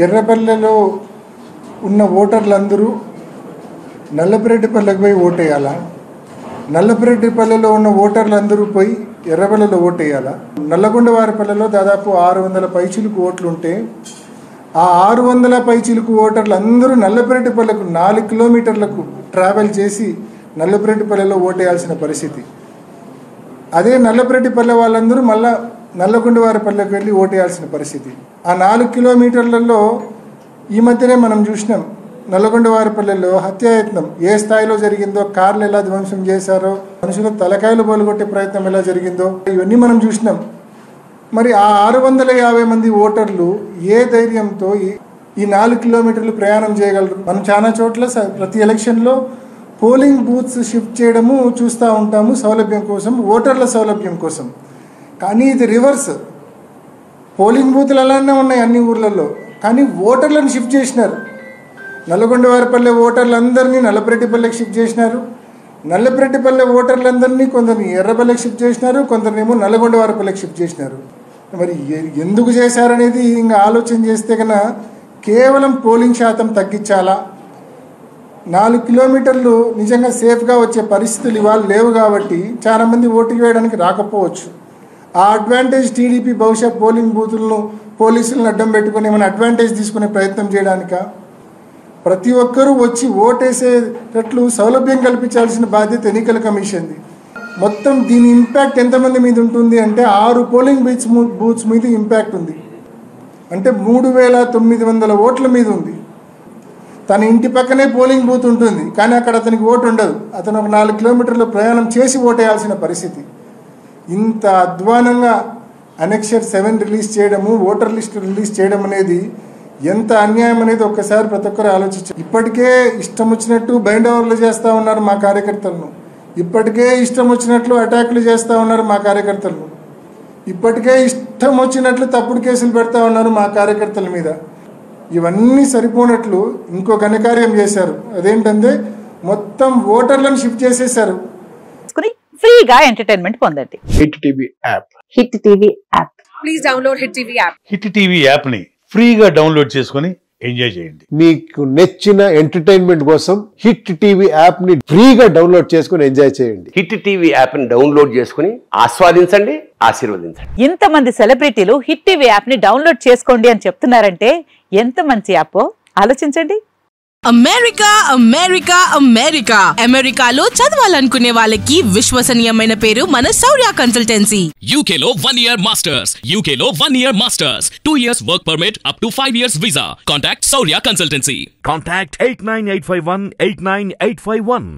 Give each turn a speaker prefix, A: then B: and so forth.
A: ఎర్రపల్లెలో ఉన్న ఓటర్లందరూ నల్లపురెడ్డిపల్లెకి పోయి ఓటేయాలా? నల్లపురెడ్డిపల్లెలో ఉన్న ఓటర్లందరూ పోయి ఎర్రపల్లెలో ఓటేయాలా? నల్లగొండవారిపల్లెలో దాదాపు 600 పైచిలుకు ఓట్లు ఉంటే ఆ 600 పైచిలుకు ఓటర్లు అందరూ నల్లపురెడ్డిపల్లెకు 4 కిలోమీటర్లకు ట్రావెల్ చేసి నల్లపురెడ్డిపల్లెలో ఓటేయాల్సిన పరిస్థితి. అదే నల్లపురెడ్డిపల్లె వాళ్ళందరూ మళ్ళా నల్లగొండవారిపల్లెకి వెళ్ళి ఓటేయాల్సిన పరిస్థితి. ఆ 4 కిలోమీటర్లలో ఈ మధ్యనే మనం చూసినాం, నల్లగొండవారిపల్లెలో హత్యాయత్నం ఏ స్థాయిలో జరిగిందో, కార్లు ఎలా ధ్వంసం చేశారో, మనుషులు తలకాయలు బోలుగొట్టే ప్రయత్నం ఎలా జరిగిందో ఇవన్నీ మనం చూసినాం. మరి ఆ 650 మంది ఓటర్లు ఏ ధైర్యంతో ఈ 4 కిలోమీటర్లు ప్రయాణం చేయగలరు? మనం చాలా చోట్ల ప్రతి ఎలక్షన్లో పోలింగ్ బూత్స్ షిఫ్ట్ చేయడము చూస్తూ ఉంటాము, సౌలభ్యం కోసం, ఓటర్ల సౌలభ్యం కోసం. కానీ ఇది రివర్స్. పోలింగ్ బూత్లు అలానే ఉన్నాయి అన్ని ఊర్లలో, కానీ ఓటర్లను షిఫ్ట్ చేసినారు. నల్లగొండవారిపల్లె ఓటర్లందరినీ నల్లపురెడ్డిపల్లెకి షిఫ్ట్ చేసినారు. నల్లపురెడ్డిపల్లె ఓటర్లందరినీ కొందరిని ఎర్రపల్లెకి షిఫ్ట్ చేసినారు, కొందరినేమో నల్లగొండవారిపల్లెకి షిఫ్ట్ చేసినారు. మరి ఎందుకు చేశారనేది ఇంకా ఆలోచన చేస్తే కన్నా కేవలం పోలింగ్ శాతం తగ్గించాలా, 4 కిలోమీటర్లు నిజంగా సేఫ్గా వచ్చే పరిస్థితులు ఇవాళ లేవు కాబట్టి చాలామంది ఓటు వేయడానికి రాకపోవచ్చు. ఆ అడ్వాంటేజ్ టీడీపీ బహుశా పోలింగ్ బూతులను పోలీసులను అడ్డం పెట్టుకుని ఏమైనా అడ్వాంటేజ్ తీసుకునే ప్రయత్నం చేయడానిక? ప్రతి ఒక్కరూ వచ్చి ఓటేసేటట్లు సౌలభ్యం కల్పించాల్సిన బాధ్యత ఎన్నికల కమిషన్ది. మొత్తం దీని ఇంపాక్ట్ ఎంతమంది మీద ఉంటుంది అంటే 6 పోలింగ్ బూత్స్ మీద ఇంపాక్ట్ ఉంది. అంటే 3900 ఓట్ల మీద ఉంది. తన ఇంటి పక్కనే పోలింగ్ బూత్ ఉంటుంది, కానీ అక్కడ అతనికి ఓటు ఉండదు. అతను ఒక 4 కిలోమీటర్ల ప్రయాణం చేసి ఓటేయాల్సిన పరిస్థితి. ఇంత అధ్వానంగా అనెక్షర్ 7 రిలీజ్ చేయడము, ఓటర్ లిస్ట్ రిలీజ్ చేయడం అనేది ఎంత అన్యాయం అనేది ఒక్కసారి ప్రతి ఒక్కరు ఆలోచించారు. ఇప్పటికే ఇష్టం వచ్చినట్టు బైండ్ ఓవర్లు చేస్తూ ఉన్నారు మా కార్యకర్తలను, ఇప్పటికే ఇష్టం వచ్చినట్లు అటాక్లు చేస్తూ ఉన్నారు మా కార్యకర్తలను, ఇప్పటికే ఇష్టం వచ్చినట్లు తప్పుడు కేసులు పెడతా ఉన్నారు మా కార్యకర్తల మీద. ఇవన్నీ సరిపోనట్లు ఇంకో ఘనకార్యం చేశారు. అదేంటంటే మొత్తం ఓటర్లను షిఫ్ట్ చేసేశారు.
B: ఫ్రీగా ఎంటర్టైన్మెంట్ పొందండి.
C: Hit TV app.
B: Hit TV app.
D: Please download hit TV app.
E: Hit TV app ని ఫ్రీగా డౌన్లోడ్ చేసుకొని ఎంజాయ్ చేయండి.
C: మీకు నచ్చిన ఎంటర్టైన్మెంట్ కోసం హిట్ టీవీ యాప్ ని ఫ్రీగా డౌన్లోడ్ చేసుకొని ఎంజాయ్ చేయండి.
F: హిట్ టీవీ యాప్ ని డౌన్లోడ్ చేసుకుని ఆస్వాదించండి, ఆశీర్వదించండి.
B: ఇంతమంది సెలబ్రిటీలు హిట్ టీవీ యాప్ ని డౌన్లోడ్ చేసుకోండి అని చెప్తున్నారంటే ఎంత మంచి యాప్ ఆలోచించండి.
G: అమెరికా అమెరికా అమెరికా అమెరికాలో చదవాలనుకునే వాళ్ళకి విశ్వసనీయమైన పేరు మన శౌర్య కన్సల్టెన్సీ.
H: UK లో 1 year masters, UK లో 1 year masters, 2 years work permit up to 5 years visa. Contact Saurya Consultancy.
I: Contact 89851 89851.